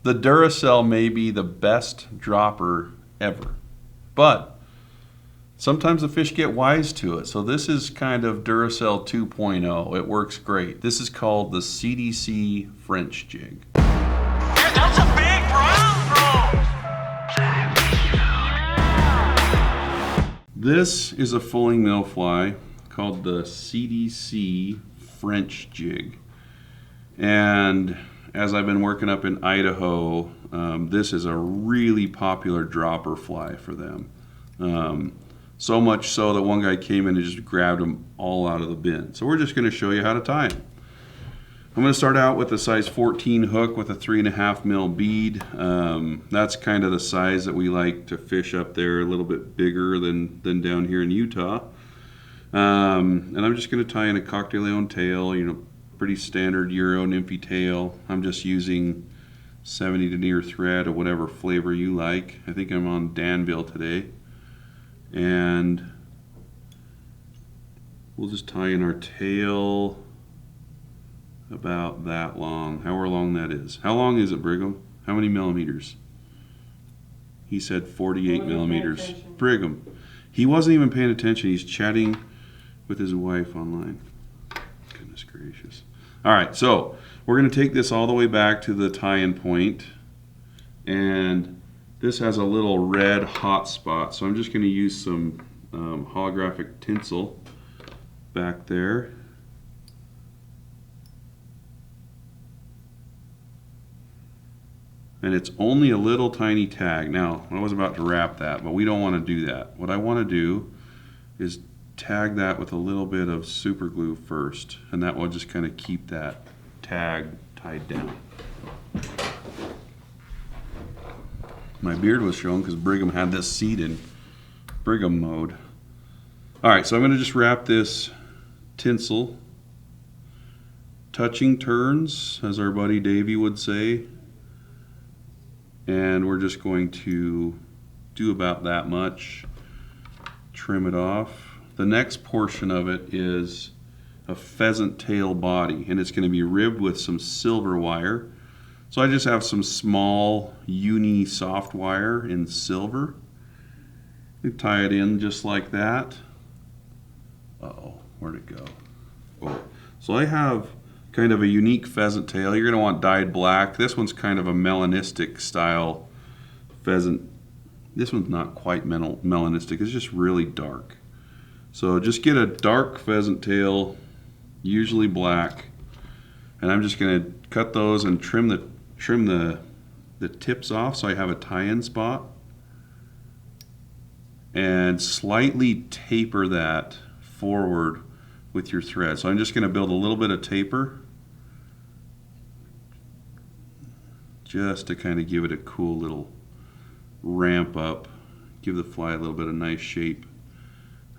The Duracell may be the best dropper ever, but sometimes the fish get wise to it. So this is kind of Duracell 2.0. It works great. This is called the CDC French Jig. Yeah, that's a big brown. This is a fulling mill fly called the CDC French Jig. And as I've been working up in Idaho, this is a really popular dropper fly for them. So much so that one guy came in and just grabbed them all out of the bin. So we're just going to show you how to tie them. I'm going to start out with a size 14 hook with a 3.5 mil bead. That's kind of the size that we like to fish up there, a little bit bigger than down here in Utah. And I'm just going to tie in a cocktail tail, pretty standard Euro nymphy tail. I'm just using 70 denier thread or whatever flavor you like. I think I'm on Danville today. And we'll just tie in our tail about that long, however long that is. How long is it, Brigham? How many millimeters? He said 48 millimeters. Brigham, he wasn't even paying attention. He's chatting with his wife online. Goodness gracious. All right, so we're going to take this all the way back to the tie-in point, and this has a little red hot spot, so I'm just going to use some holographic tinsel back there. And it's only a little tiny tag. Now, I was about to wrap that, but we don't want to do that. What I want to do is tag that with a little bit of super glue first, and that will just kind of keep that tag tied down. My beard was showing because Brigham had this seat in Brigham mode. All right, so I'm going to just wrap this tinsel, touching turns, as our buddy Davey would say, and we're just going to do about that much, trim it off. The next portion of it is a pheasant tail body, and it's going to be ribbed with some silver wire. So I just have some small uni soft wire in silver. You tie it in just like that. Uh-oh, where'd it go? Oh, so I have kind of a unique pheasant tail. You're going to want dyed black. This one's kind of a melanistic style pheasant. This one's not quite melanistic. It's just really dark. So just get a dark pheasant tail, usually black, and I'm just going to cut those and trim the tips off so I have a tie-in spot, and slightly taper that forward with your thread. So I'm just going to build a little bit of taper just to kind of give it a cool little ramp up, give the fly a little bit of nice shape.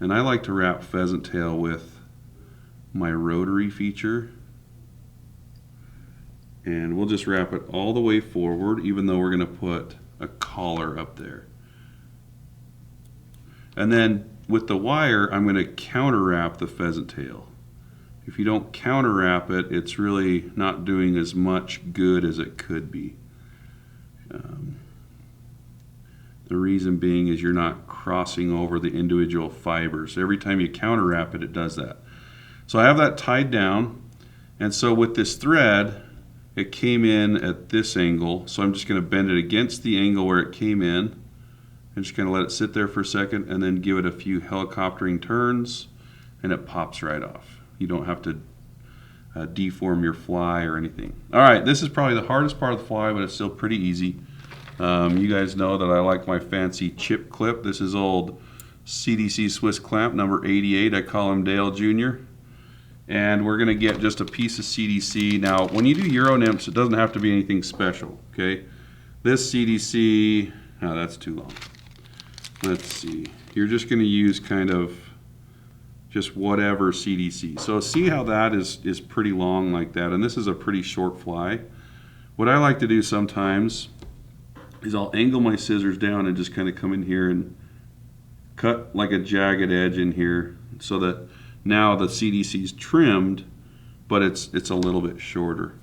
And I like to wrap pheasant tail with my rotary feature. And we'll just wrap it all the way forward, even though we're going to put a collar up there. And then with the wire, I'm going to counter wrap the pheasant tail. If you don't counter wrap it, it's really not doing as much good as it could be. The reason being is you're not crossing over the individual fibers. Every time you counter wrap it, it does that. So I have that tied down, and so with this thread, it came in at this angle, so I'm just going to bend it against the angle where it came in, and just kind of let it sit there for a second, and then give it a few helicoptering turns, and it pops right off. You don't have to deform your fly or anything. All right, this is probably the hardest part of the fly, but it's still pretty easy. You guys know that I like my fancy chip clip. This is old CDC Swiss clamp number 88. I call him Dale Jr. And we're going to get just a piece of CDC. Now, when you do Euro nymphs, it doesn't have to be anything special, okay? This CDC, oh, that's too long. Let's see. You're just going to use kind of just whatever CDC. So see how that is pretty long like that, and this is a pretty short fly. What I like to do sometimes is I'll angle my scissors down and just kind of come in here and cut like a jagged edge in here so that now the CDC is trimmed, but it's a little bit shorter.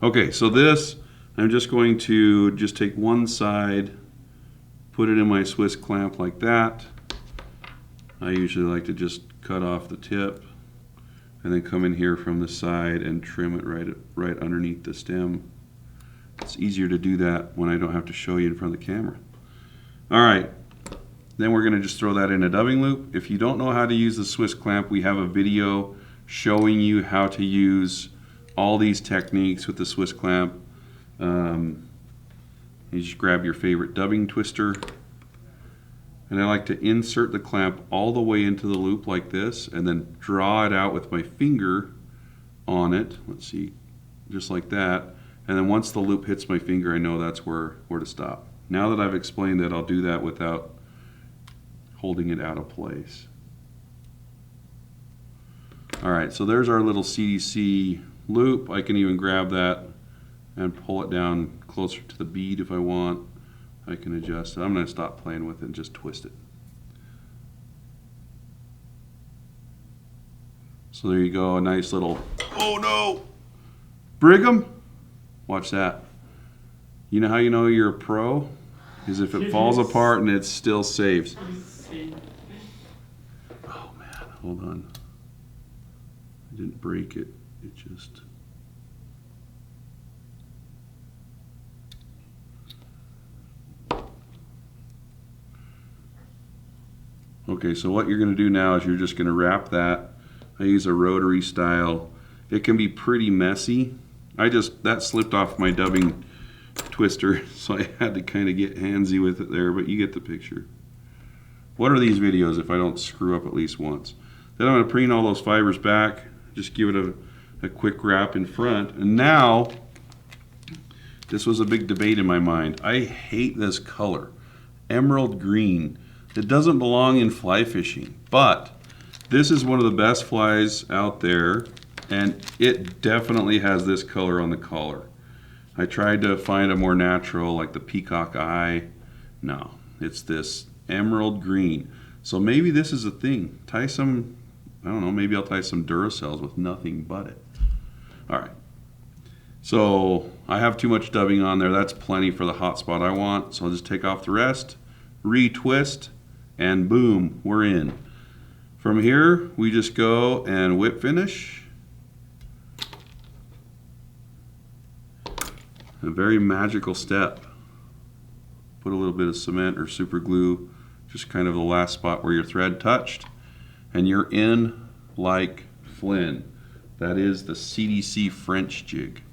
Okay, so this I'm just going to just take one side, put it in my Swiss clamp like that. I usually like to just cut off the tip and then come in here from the side and trim it right underneath the stem. It's easier to do that when I don't have to show you in front of the camera. All right, then we're going to just throw that in a dubbing loop. If you don't know how to use the Swiss clamp, we have a video showing you how to use all these techniques with the Swiss clamp. You just grab your favorite dubbing twister, and I like to insert the clamp all the way into the loop like this and then draw it out with my finger on it. Let's see, just like that. And then once the loop hits my finger, I know that's where to stop. Now that I've explained it, I'll do that without holding it out of place. All right, so there's our little CDC loop. I can even grab that and pull it down closer to the bead if I want. I can adjust it. I'm going to stop playing with it and just twist it. So there you go, a nice little, oh no, Brigham. Watch that. You know how you know you're a pro? Is if it falls apart and it still saves. Oh man, hold on. I didn't break it, it just... Okay, so what you're going to do now is you're just going to wrap that. I use a rotary style. It can be pretty messy. That slipped off my dubbing twister, so I had to kind of get handsy with it there, but you get the picture. What are these videos if I don't screw up at least once? Then I'm going to preen all those fibers back, just give it a quick wrap in front, and now, this was a big debate in my mind. I hate this color, emerald green. It doesn't belong in fly fishing, but this is one of the best flies out there, and it definitely has this color on the collar. I tried to find a more natural, like the peacock eye. No, it's this emerald green. So maybe this is a thing. Tie some, I don't know, maybe I'll tie some Duracells with nothing but it. All right. So I have too much dubbing on there. That's plenty for the hot spot I want. So I'll just take off the rest, retwist, and boom, we're in. From here, we just go and whip finish. A very magical step. Put a little bit of cement or super glue, just kind of the last spot where your thread touched, and you're in like Flynn. That is the CDC French Jig.